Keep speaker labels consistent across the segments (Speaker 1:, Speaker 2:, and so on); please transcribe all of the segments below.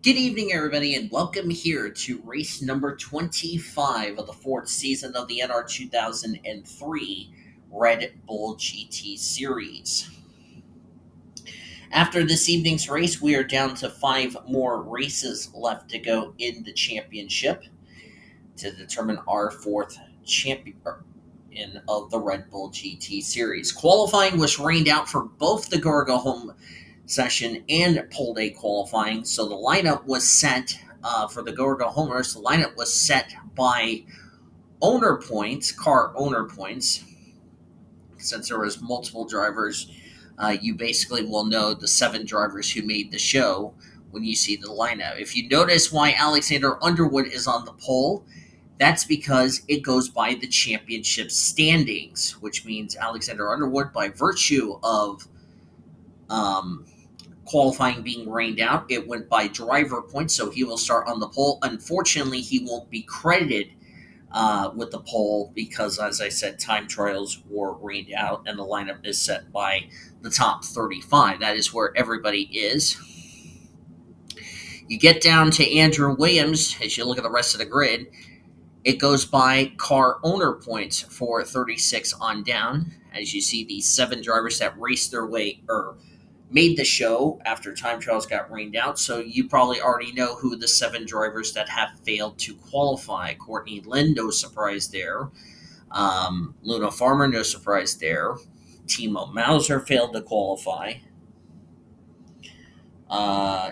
Speaker 1: Good evening, everybody, and welcome here to race number 25 of the fourth season of the NR 2003 Red Bull GT Series. After this evening's race, we are down to five more races left to go in the championship to determine our fourth champion of the Red Bull GT Series. Qualifying was rained out for both the Gorga home session and pole day qualifying. So the lineup was set for the Gorga homers. The lineup was set by owner points, car owner points. Since there was multiple drivers, you basically will know the seven drivers who made the show when you see the lineup. If you notice why Alexander Underwood is on the pole, that's because it goes by the championship standings, which means Alexander Underwood, by virtue of qualifying being rained out, it went by driver points, so he will start on the pole. Unfortunately, he won't be credited with the pole because, as I said, time trials were rained out and the lineup is set by the top 35. That is where everybody is. You get down to Andrew Williams, as you look at the rest of the grid, it goes by car owner points for 36 on down. As you see, these seven drivers that raced their way or made the show after time trials got rained out. So you probably already know who the seven drivers that have failed to qualify. Courtney Lynn, no surprise there. Luna Farmer, no surprise there. Timo Mauser failed to qualify.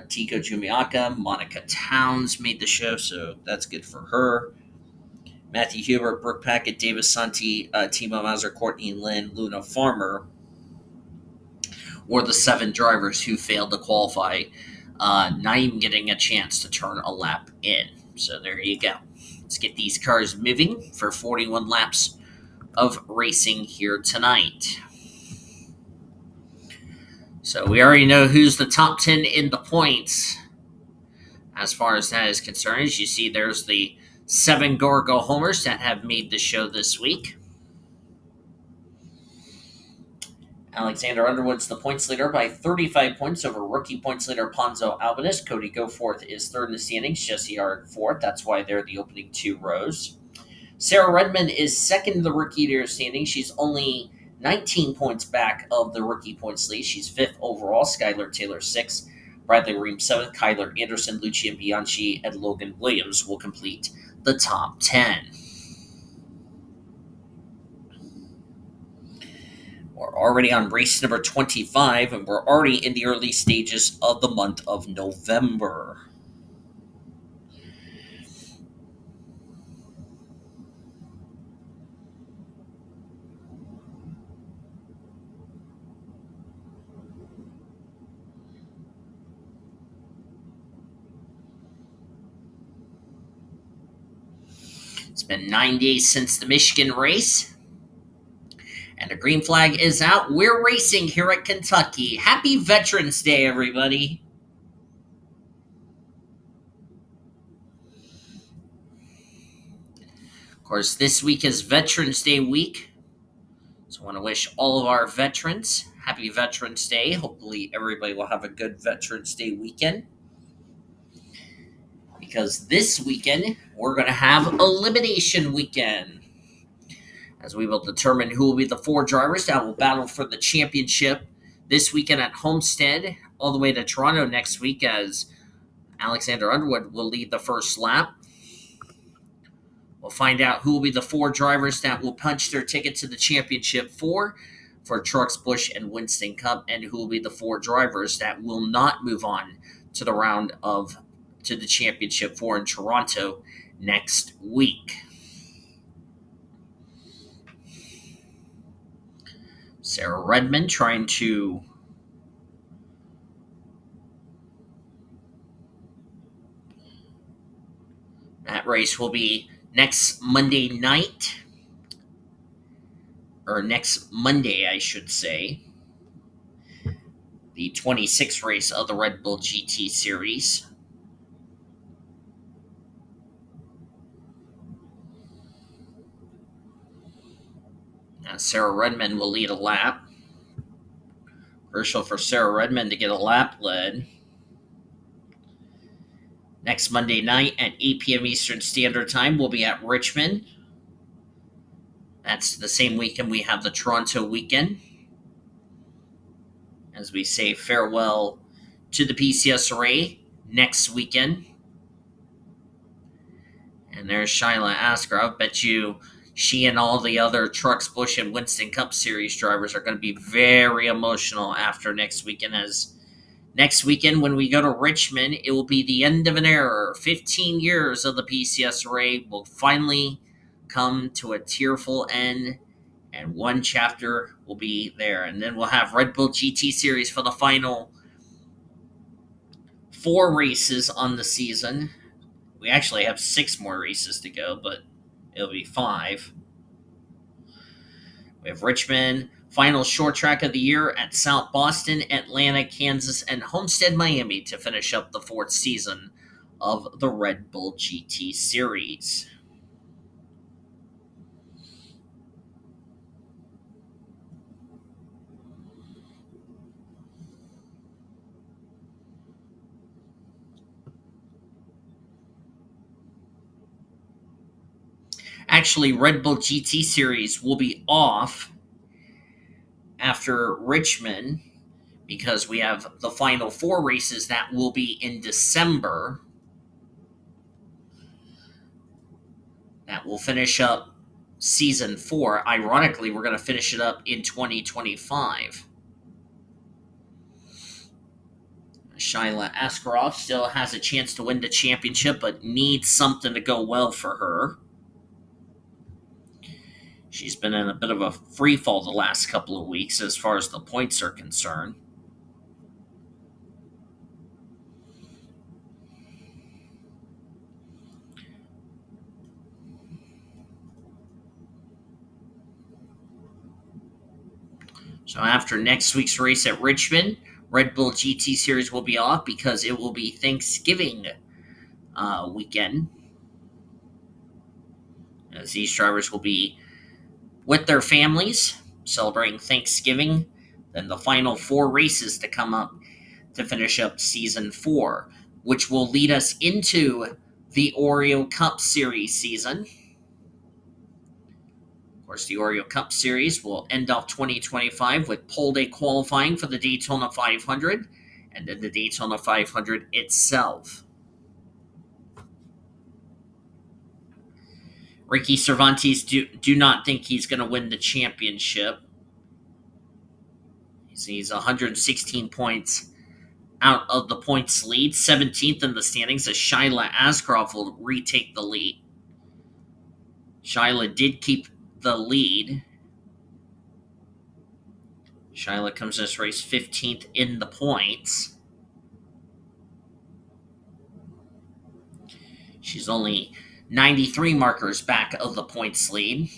Speaker 1: Tico Jumiaka, Monica Towns made the show, so that's good for her. Matthew Hubert, Brooke Packett, Davis Santi, Timo Mauser, Courtney Lynn, Luna Farmer were the seven drivers who failed to qualify, not even getting a chance to turn a lap in. So there you go. Let's get these cars moving for 41 laps of racing here tonight. So we already know who's the top 10 in the points as far as that is concerned. As you see, there's the seven Gorgo homers that have made the show this week. Alexander Underwood's the points leader by 35 points over rookie points leader Ponzo Albanus. Cody Goforth is third in the standings. J Ard fourth. That's why they're the opening two rows. Sarah Redmond is second in the rookie leader standings. She's only 19 points back of the rookie points lead. She's fifth overall. Skylar Taylor sixth. Bradley Ream seventh. Kyler Anderson, Lucian Bianchi, and Logan Williams will complete the top 10. We're already on race number 25, and we're already in the early stages of the month of November. It's been 9 days since the Michigan race, and the green flag is out. We're racing here at Kentucky. Happy Veterans Day, everybody. Of course, this week is Veterans Day week, so I want to wish all of our veterans happy Veterans Day. Hopefully, everybody will have a good Veterans Day weekend, because this weekend we're going to have Elimination Weekend, as we will determine who will be the four drivers that will battle for the championship this weekend at Homestead, all the way to Toronto next week, as Alexander Underwood will lead the first lap. We'll find out who will be the four drivers that will punch their ticket to the championship for Trucks, Busch, and Winston Cup, and who will be the four drivers that will not move on to the championship four in Toronto next week. Sarah Redmond trying to that race will be next Monday night, or next Monday, I should say, the 26th race of the Red Bull GT Series. Sarah Redmond will lead a lap. Crucial for Sarah Redmond to get a lap led. Next Monday night at 8 p.m. Eastern Standard Time, we'll be at Richmond. That's the same weekend we have the Toronto weekend, as we say farewell to the PCSRA next weekend. And there's Shyla Askraov. Bet you she and all the other Trucks, Busch, and Winston Cup Series drivers are going to be very emotional after next weekend, as next weekend, when we go to Richmond, it will be the end of an era. 15 years of the PCSRA will finally come to a tearful end, and one chapter will be there. And then we'll have Red Bull GT Series for the final 4 races on the season. We actually have 6 more races to go, but it'll be 5. We have Richmond, final short track of the year at South Boston, Atlanta, Kansas, and Homestead, Miami to finish up the 4th season of the Red Bull GT Series. Actually, Red Bull GT Series will be off after Richmond because we have the final 4 races that will be in December. That will finish up season 4. Ironically, we're going to finish it up in 2025. Shyla Askarov still has a chance to win the championship, but needs something to go well for her. She's been in a bit of a free fall the last couple of weeks as far as the points are concerned. So after next week's race at Richmond, Red Bull GT Series will be off because it will be Thanksgiving weekend, as these drivers will be with their families celebrating Thanksgiving. Then the final 4 races to come up to finish up season 4, which will lead us into the Oreo Cup Series season. Of course, the Oreo Cup Series will end off 2025 with pole day qualifying for the Daytona 500 and then the Daytona 500 itself. Ricky Cervantes do not think he's going to win the championship. He's 116 points out of the points lead, 17th in the standings, as Shyla Askarov will retake the lead. Shyla did keep the lead. Shyla comes to this race 15th in the points. She's only 93 markers back of the points lead.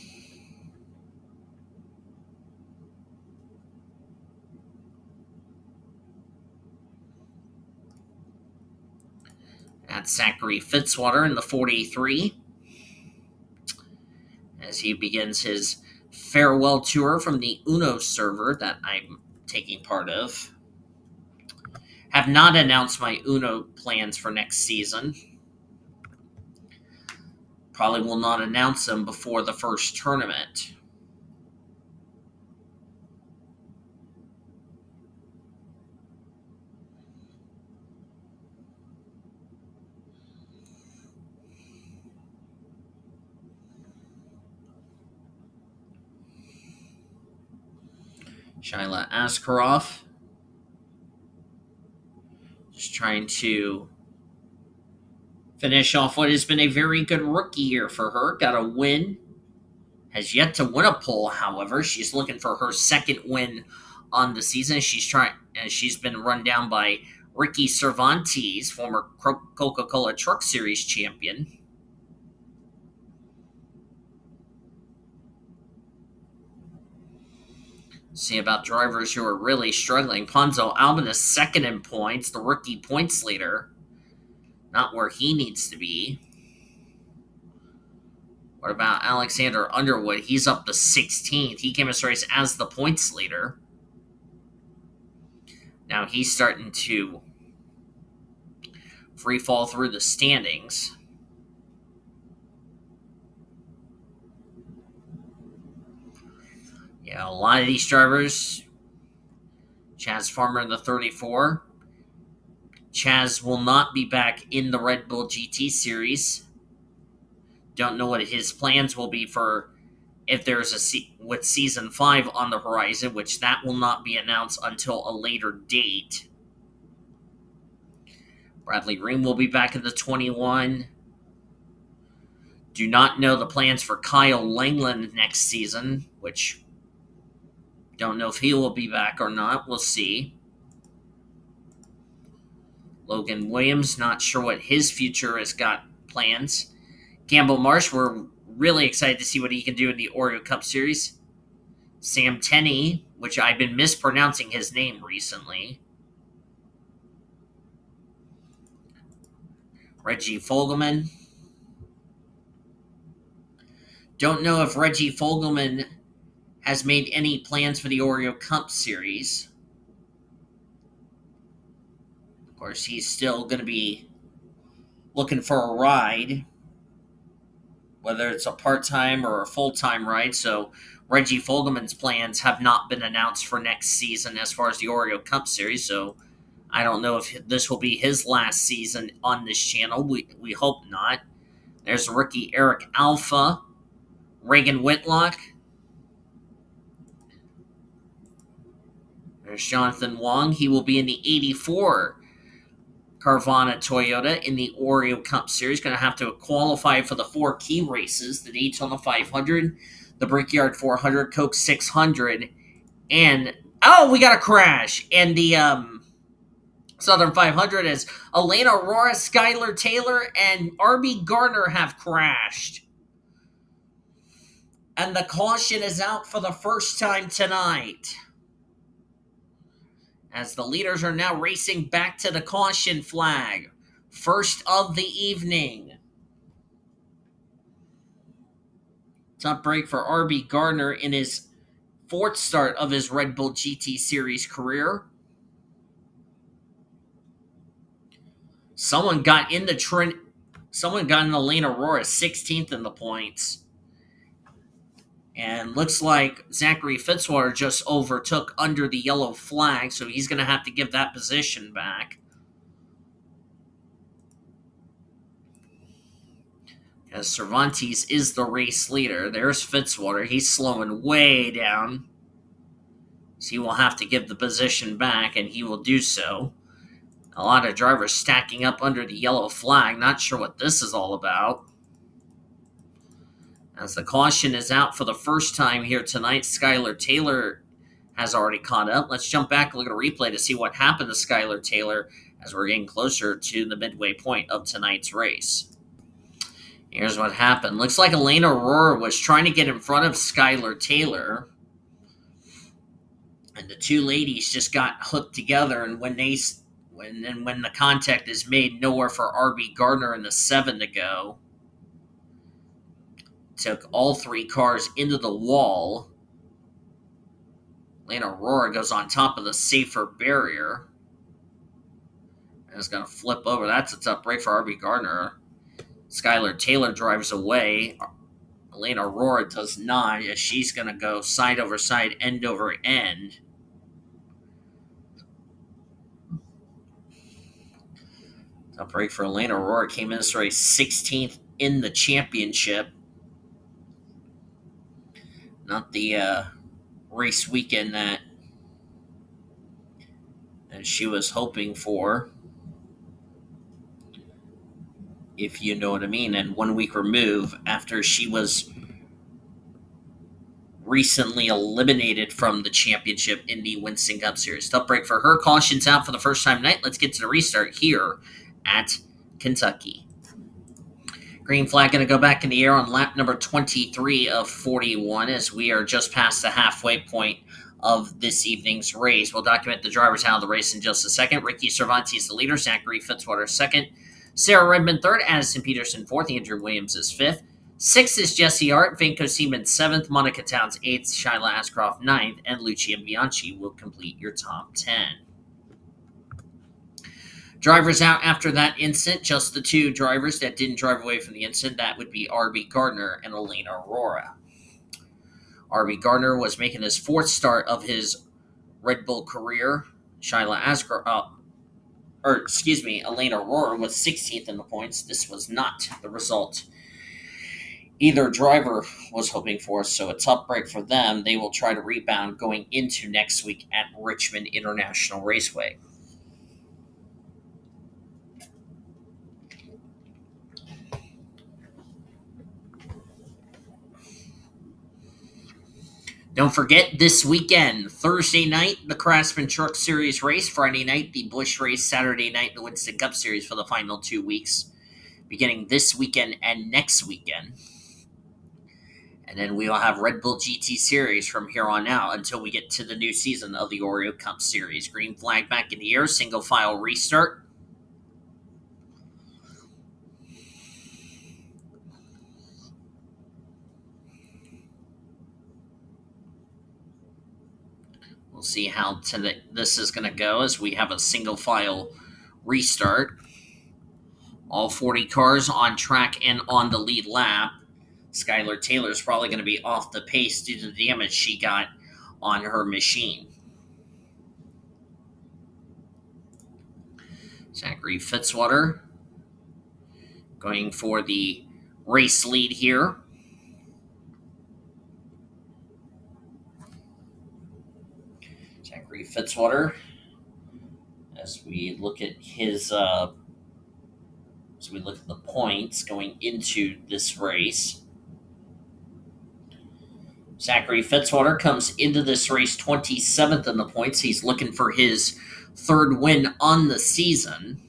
Speaker 1: That's Zachary Fitzwater in the 43 as he begins his farewell tour from the Uno server that I'm taking part of. Have not announced my Uno plans for next season. Probably will not announce them before the first tournament. Shyla Askarov just trying to finish off what has been a very good rookie year for her. Got a win. Has yet to win a pole, however. She's looking for her second win on the season. She's been run down by Ricky Cervantes, former Coca-Cola Truck Series champion. See about drivers who are really struggling. P Albanus second in points, the rookie points leader. Not where he needs to be. What about Alexander Underwood? He's up to 16th. He came this race as the points leader. Now he's starting to free fall through the standings. Yeah, a lot of these drivers. Chaz Farmer in the 34. Chaz will not be back in the Red Bull GT Series. Don't know what his plans will be for if there's with season 5 on the horizon, which that will not be announced until a later date. Bradley Ream will be back in the 21. Do not know the plans for Kyle Langeland next season, which don't know if he will be back or not. We'll see. Logan Williams, not sure what his future has got plans. Campbell Marsh, we're really excited to see what he can do in the Oreo Cup Series. Sam Tenney, which I've been mispronouncing his name recently. Reggie Fogelman. Don't know if Reggie Fogelman has made any plans for the Oreo Cup Series. Of course, he's still going to be looking for a ride, whether it's a part-time or a full-time ride. So Reggie Fogelman's plans have not been announced for next season as far as the Oreo Cup Series. So I don't know if this will be his last season on this channel. We hope not. There's rookie Eric Alpha, Reagan Whitlock. There's Jonathan Wong. He will be in the 84 Carvana Toyota in the Oreo Cup Series. Going to have to qualify for the 4 key races, the Daytona 500, the Brickyard 400, Coke 600, and, we got a crash. And the Southern 500 as Elena Aurora, Skylar Taylor, and RB Gardner have crashed. And the caution is out for the first time tonight, as the leaders are now racing back to the caution flag. First of the evening. Top break for RB Gardner in his 4th start of his Red Bull GT Series career. Someone got in Elena Aurora 16th in the points. And looks like Zachary Fitzwater just overtook under the yellow flag, so he's going to have to give that position back. As Cervantes is the race leader. There's Fitzwater. He's slowing way down. So he will have to give the position back, and he will do so. A lot of drivers stacking up under the yellow flag. Not sure what this is all about. As the caution is out for the first time here tonight, Skylar Taylor has already caught up. Let's jump back and look at a replay to see what happened to Skylar Taylor as we're getting closer to the midway point of tonight's race. Here's what happened. Looks like Elena Aurora was trying to get in front of Skylar Taylor, and the two ladies just got hooked together, and when the contact is made, nowhere for RB Gardner in the 7 to go. Took all 3 cars into the wall. Elena Aurora goes on top of the safer barrier. And is going to flip over. That's a tough break for RB Gardner. Skylar Taylor drives away. Elena Aurora does not, as she's going to go side over side, end over end. Tough break for Elena Aurora. Came in this race 16th in the championship. Not the race weekend that she was hoping for, if you know what I mean, and 1 week remove after she was recently eliminated from the championship in the Winston Cup Series. Tough break for her. Caution's out for the first time tonight. Let's get to the restart here at Kentucky. Green flag going to go back in the air on lap number 23 of 41 as we are just past the halfway point of this evening's race. We'll document the drivers out of the race in just a second. Ricky Cervantes the leader, Zachary Fitzwater second, Sarah Redmond third, Addison Peterson fourth, Andrew Williams is fifth. Sixth is J Ard, Vanko Seaman seventh, Monica Towns eighth, Shyla Askraov ninth, and Lucia Bianchi will complete your top 10. Drivers out after that incident, just the two drivers that didn't drive away from the incident, that would be R.B. Gardner and Elena Aurora. R.B. Gardner was making his fourth start of his Red Bull career. Elena Aurora was 16th in the points. This was not the result either driver was hoping for, so a tough break for them. They will try to rebound going into next week at Richmond International Raceway. Don't forget this weekend, Thursday night, the Craftsman Truck Series race. Friday night, the Busch race. Saturday night, the Winston Cup Series for the final 2 weeks, beginning this weekend and next weekend. And then we will have Red Bull GT Series from here on out until we get to the new season of the Oreo Cup Series. Green flag back in the air, single file restart. We'll see how this is going to go as we have a single file restart. All 40 cars on track and on the lead lap. Skylar Taylor's probably going to be off the pace due to the damage she got on her machine. Zachary Fitzwater going for the race lead here. Zachary Fitzwater, as we look at his, as we look at the points going into this race. Zachary Fitzwater comes into this race 27th in the points. He's looking for his third win on the season.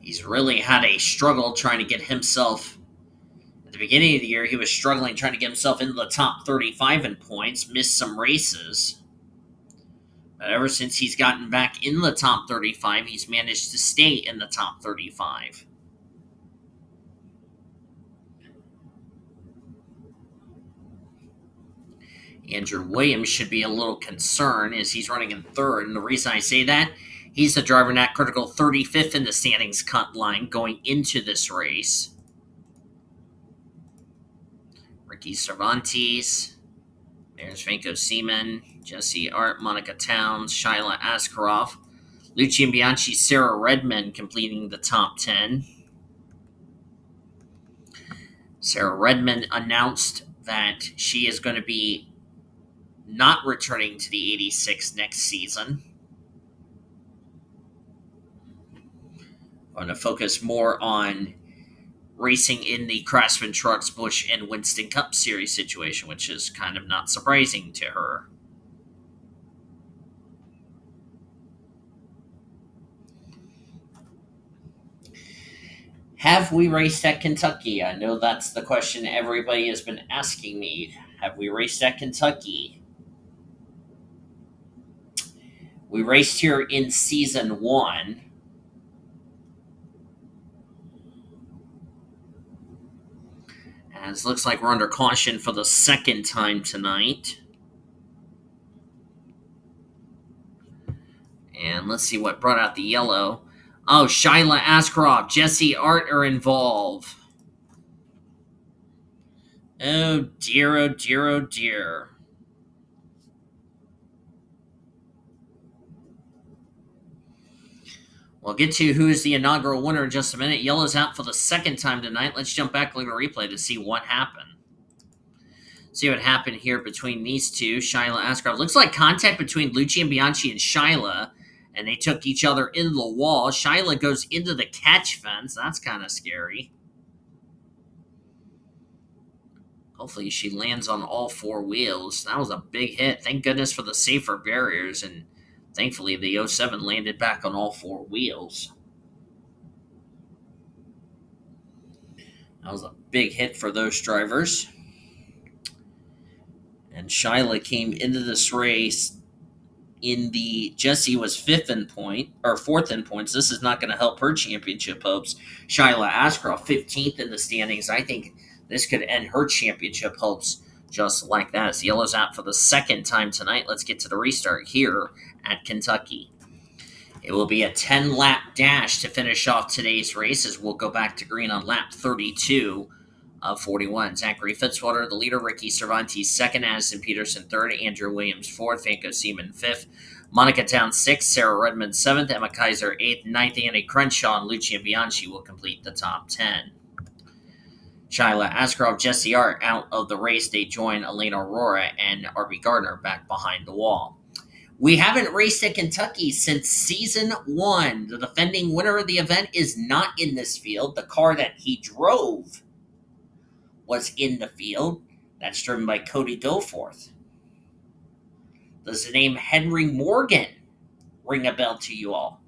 Speaker 1: He's really had a struggle trying to get himself. At the beginning of the year, he was struggling trying to get himself into the top 35 in points, missed some races. But ever since he's gotten back in the top 35, he's managed to stay in the top 35. Andrew Williams should be a little concerned as he's running in third. And the reason I say that, he's the driver not critical 35th in the standings cut line going into this race. Ricky Cervantes, there's Vanko Seaman, Jesse Art, Monica Towns, Shyla Askarov, Lucian Bianchi, Sarah Redmond completing the top 10. Sarah Redmond announced that she is going to be not returning to the 86 next season. I'm going to focus more on racing in the Craftsman Trucks, Busch, and Winston Cup Series situation, which is kind of not surprising to her. Have we raced at Kentucky? I know that's the question everybody has been asking me. Have we raced at Kentucky? We raced here in season 1. As looks like we're under caution for the second time tonight. And let's see what brought out the yellow. Oh, Shyla Askarov, Jesse Art are involved. Oh dear, oh dear, oh dear. We'll get to who is the inaugural winner in just a minute. Yellow's out for the second time tonight. Let's jump back, look at the replay to see what happened. See what happened here between these two. Shyla Askarov. Looks like contact between Lucian Bianchi and Shyla, and they took each other into the wall. Shyla goes into the catch fence. That's kind of scary. Hopefully she lands on all 4 wheels. That was a big hit. Thank goodness for the safer barriers, and thankfully the 07 landed back on all 4 wheels. That was a big hit for those drivers. And Shyla came into this race Jesse was 4th in points. This is not going to help her championship hopes. Shyla Askraov, 15th in the standings. I think this could end her championship hopes Just like that, as the yellow's out for the second time tonight. Let's get to the restart here at Kentucky. It will be a 10-lap dash to finish off today's race, as we'll go back to green on lap 32 of 41. Zachary Fitzwater, the leader. Ricky Cervantes, second. Addison Peterson, third. Andrew Williams, fourth. Vanko Seaman, fifth. Monica Town, sixth. Sarah Redmond, seventh. Emma Kaiser, eighth. Ninth. Annie Crenshaw and Lucia Bianchi will complete the top 10. Shyla Askraov, J Ard out of the race. They join E Aurora and R.B. Gardner back behind the wall. We haven't raced at Kentucky since season 1. The defending winner of the event is not in this field. The car that he drove was in the field. That's driven by Cody Goforth. Does the name Henry Morgan ring a bell to you all?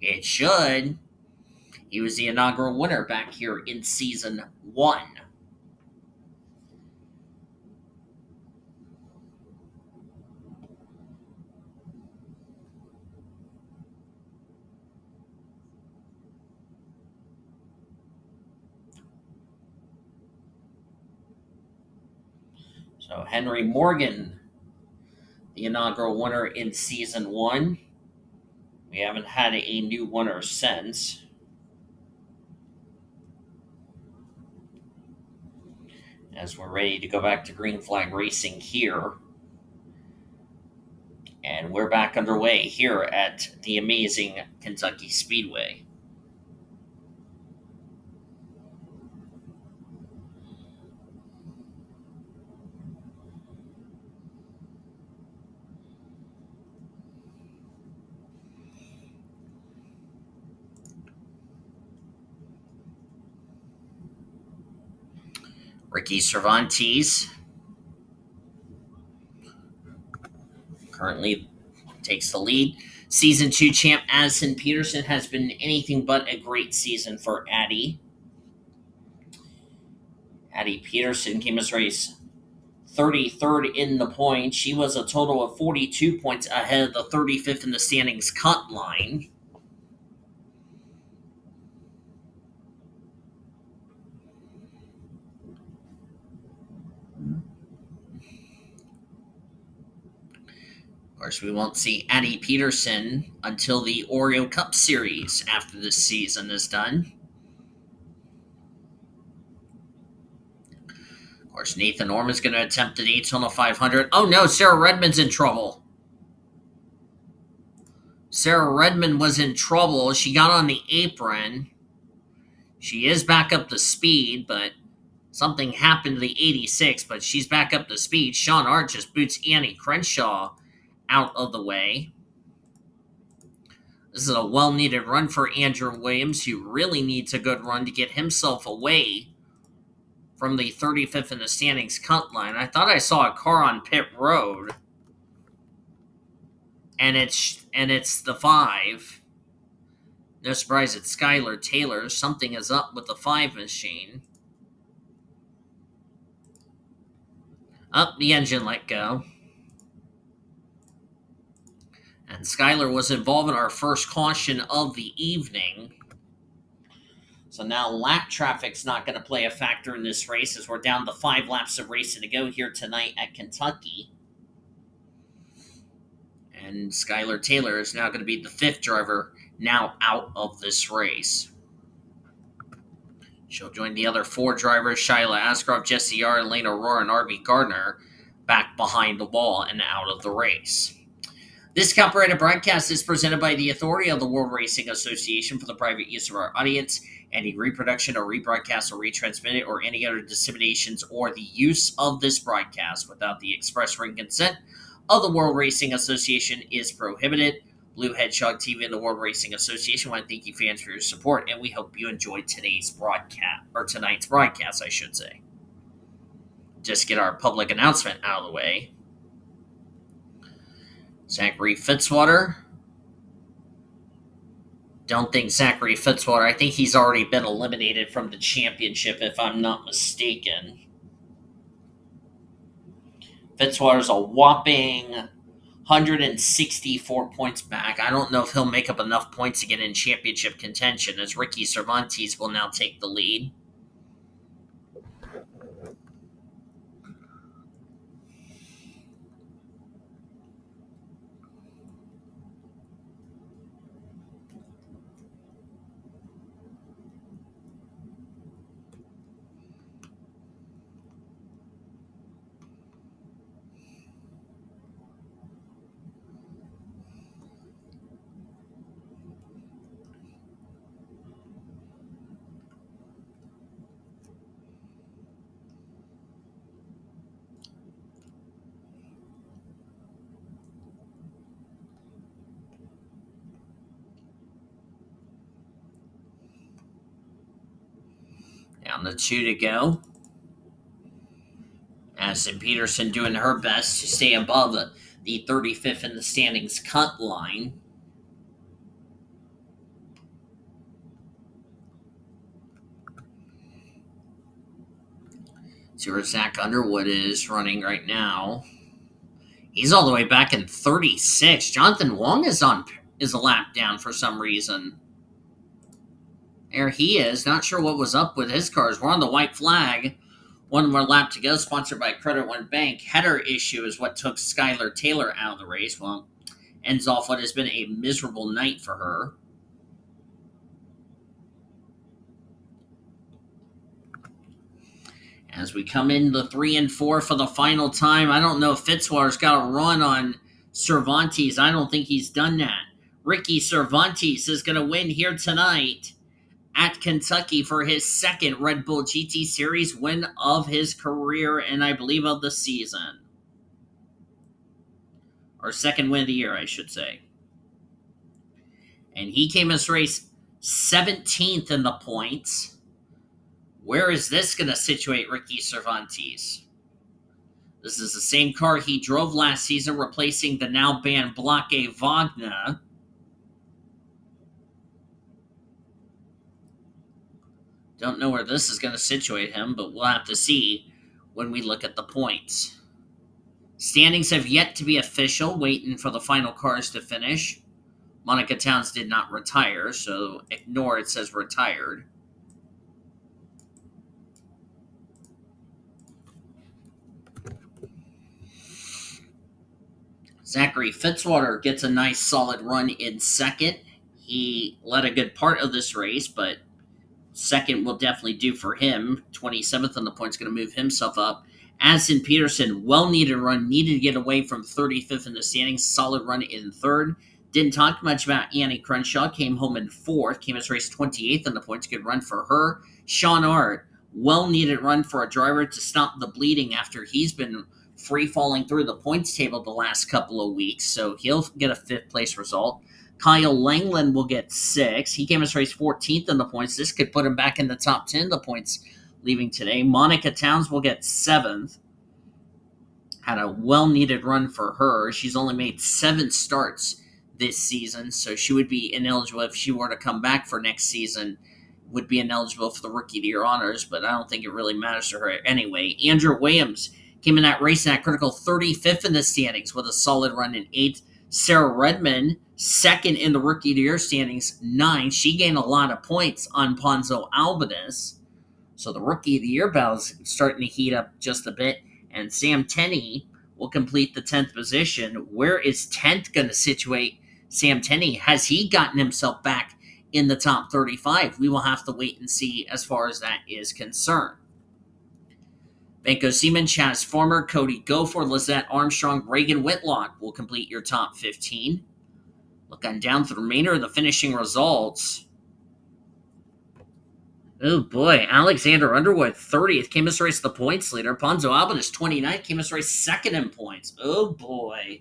Speaker 1: It should. He was the inaugural winner back here in season 1. So Henry Morgan, the inaugural winner in season 1. We haven't had a new winner since. As we're ready to go back to green flag racing here. And we're back underway here at the amazing Kentucky Speedway. Ricky Cervantes currently takes the lead. Season 2 champ Addison Peterson has been anything but a great season for Addie. Addie Peterson came as race 33rd in the points. She was a total of 42 points ahead of the 35th in the standings cut line. Of course, we won't see Addie Peterson until the Oreo Cup Series after this season is done. Of course, Nathan Orm is going to attempt the Daytona 500. Oh no, Sarah Redmond's in trouble. Sarah Redmond was in trouble. She got on the apron. She is back up to speed, but something happened to the 86, but she's back up to speed. Sean Ard just boots Annie Crenshaw out of the way. This is a well-needed run for Andrew Williams, who really needs a good run to get himself away from the 35th in the standings cut line. I thought I saw a car on pit road, and it's the 5. No surprise it's Skylar Taylor. Something is up with the 5 machine. Up, the engine let go. And Skylar was involved in our first caution of the evening. So now lap traffic's not going to play a factor in this race, as we're down to 5 laps of racing to go here tonight at Kentucky. And Skylar Taylor is now going to be the 5th driver now out of this race. She'll join the other 4 drivers, Shyla Askraov, J Ard, E Aurora, and R.B. Gardner, back behind the wall and out of the race. This copyrighted broadcast is presented by the authority of the World Racing Association for the private use of our audience. Any reproduction or rebroadcast or retransmitted or any other disseminations or the use of this broadcast without the express written consent of the World Racing Association is prohibited. Blue Hedgehog TV and the World Racing Association want to thank you fans for your support, and we hope you enjoyed tonight's broadcast, I should say. Just get our public announcement out of the way. Zachary Fitzwater. Don't think Zachary Fitzwater. I think he's already been eliminated from the championship, if I'm not mistaken. Fitzwater's a whopping 164 points back. I don't know if he'll make up enough points to get in championship contention, as Ricky Cervantes will now take the lead. Down to 2 to go. Addison Peterson doing her best to stay above the 35th in the standings cut line. See where Zach Underwood is running right now. He's all the way back in 36. Jonathan Wong is a lap down for some reason. There he is. Not sure what was up with his cars. We're on the white flag. One more lap to go, sponsored by Credit One Bank. Header issue is what took Skylar Taylor out of the race. Well, ends off what has been a miserable night for her. As we come into 3 and 4 for the final time, I don't know if Fitzwater's got a run on Cervantes. I don't think he's done that. Ricky Cervantes is going to win here tonight at Kentucky for his second Red Bull GT Series win of his career and I believe of the season. Or second win of the year, I should say. And he came as race 17th in the points. Where is this going to situate Ricky Cervantes? This is the same car he drove last season, replacing the now banned Blake Wagner. Don't know where this is going to situate him, but we'll have to see when we look at the points. Standings have yet to be official, waiting for the final cars to finish. Monica Towns did not retire, so ignore it says retired. Zachary Fitzwater gets a nice solid run in second. He led a good part of this race, but second will definitely do for him. 27th on the points, going to move himself up. Addison Peterson, well-needed run, needed to get away from 35th in the standings. Solid run in third. Didn't talk much about Annie Crenshaw. Came home in fourth. Came as race 28th on the points. Good run for her. J Ard, well-needed run for a driver to stop the bleeding after he's been free-falling through the points table the last couple of weeks, so he'll get a fifth-place result. K Langeland will get 6. He came as race 14th in the points. This could put him back in the top 10 of the points leaving today. Monica Towns will get 7th. Had a well-needed run for her. She's only made 7 starts this season, so she would be ineligible if she were to come back for next season. Would be ineligible for the Rookie of the Year honors, but I don't think it really matters to her anyway. Andrew Williams came in that race in that critical 35th in the standings with a solid run in 8th. Sarah Redmond, second in the Rookie of the Year standings, 9. She gained a lot of points on Ponzo Albanus. So the Rookie of the Year battle's starting to heat up just a bit. And Sam Tenney will complete the 10th position. Where is 10th going to situate Sam Tenney? Has he gotten himself back in the top 35? We will have to wait and see as far as that is concerned. Banco Seaman, Chaz Farmer, Cody Goforth, Lizette Armstrong, Reagan Whitlock will complete your top 15. Look on down to the remainder of the finishing results. Oh boy, Alexander Underwood, 30th, came as race the points leader. Ponzo Albanus, 29th, came as race second in points. Oh boy.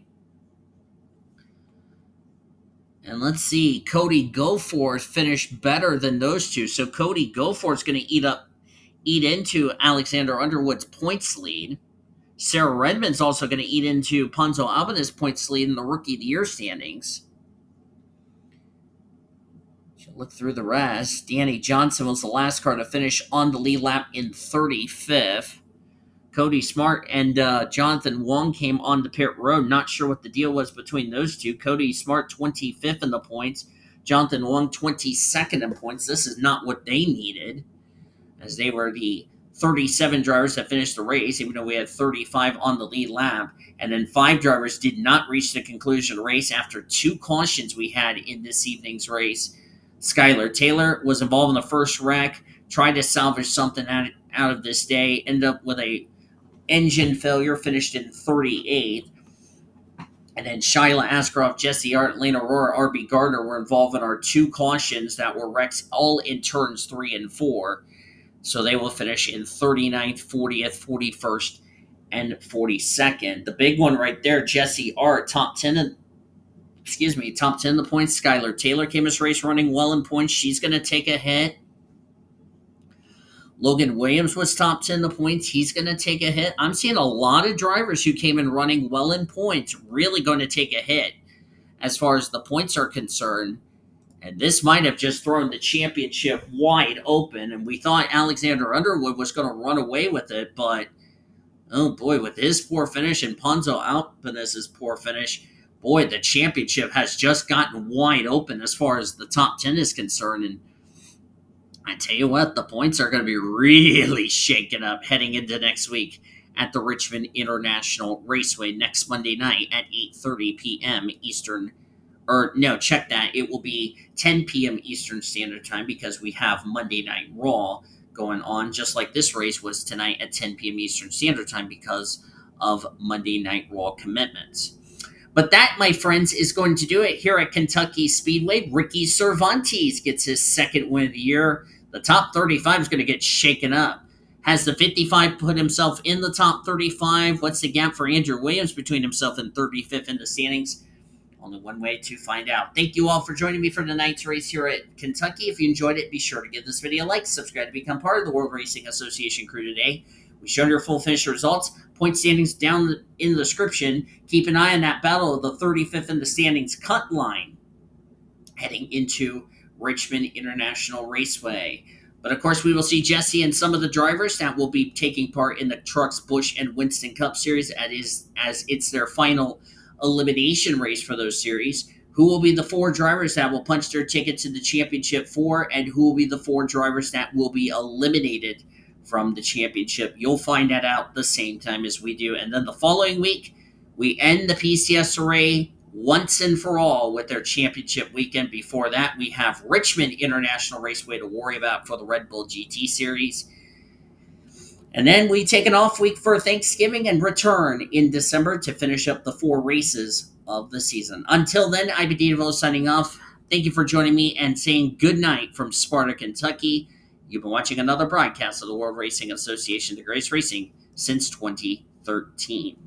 Speaker 1: And let's see, Cody Goforth finished better than those two. So Cody Goforth's going to eat into Alexander Underwood's points lead. Sarah Redmond's also going to eat into Ponzo Albanus' points lead in the Rookie of the Year standings. Look through the rest. Danny Johnson was the last car to finish on the lead lap in 35th. Cody Smart and Jonathan Wong came on the pit road. Not sure what the deal was between those two. Cody Smart 25th in the points. Jonathan Wong 22nd in points. This is not what they needed, as they were the 37 drivers that finished the race, even though we had 35 on the lead lap. And then 5 drivers did not reach the conclusion of the race after 2 cautions we had in this evening's race. Skylar Taylor was involved in the first wreck, tried to salvage something out of this day, ended up with a engine failure, finished in 38th. And then Shyla Askraov, J Ard, Lane Aurora, R.B. Gardner were involved in our 2 cautions that were wrecks all in turns 3 and 4. So they will finish in 39th, 40th, 41st, and 42nd. The big one right there, J Ard, top 10 in the points. Skylar Taylor came as race running well in points. She's going to take a hit. Logan Williams was top 10 in the points. He's going to take a hit. I'm seeing a lot of drivers who came in running well in points really going to take a hit as far as the points are concerned. And this might have just thrown the championship wide open. And we thought Alexander Underwood was going to run away with it. But, oh boy, with his poor finish and Ponzo Albanus' poor finish, boy, the championship has just gotten wide open as far as the top 10 is concerned. And I tell you what, the points are going to be really shaken up heading into next week at the Richmond International Raceway next Monday night at 8:30 p.m. Eastern. Or no, check that. It will be 10 p.m. Eastern Standard Time because we have Monday Night Raw going on, just like this race was tonight at 10 p.m. Eastern Standard Time because of Monday Night Raw commitments. But that, my friends, is going to do it here at Kentucky Speedway. Ricky Cervantes gets his second win of the year. The top 35 is going to get shaken up. Has the 55 put himself in the top 35? What's the gap for Andrew Williams between himself and 35th in the standings? Only one way to find out. Thank you all for joining me for tonight's race here at Kentucky. If you enjoyed it, be sure to give this video a like, subscribe to become part of the World Racing Association crew today. We showed your full finish results. Point standings down in the description. Keep an eye on that battle of the 35th in the standings cut line heading into Richmond International Raceway. But of course, we will see Jesse and some of the drivers that will be taking part in the Trucks, Busch, and Winston Cup Series as it's their final elimination race for those series. Who will be the 4 drivers that will punch their ticket to the championship for, and who will be the 4 drivers that will be eliminated from the championship? You'll find that out the same time as we do. And then the following week, we end the PCSRA once and for all with their championship weekend. Before that, we have Richmond International Raceway to worry about for the Red Bull GT Series. And then we take an off week for Thanksgiving and return in December to finish up the 4 races of the season. Until then, I'm D Monroe signing off. Thank you for joining me and saying good night from Sparta, Kentucky. You've been watching another broadcast of the World Racing Association, the greatest racing since 2013.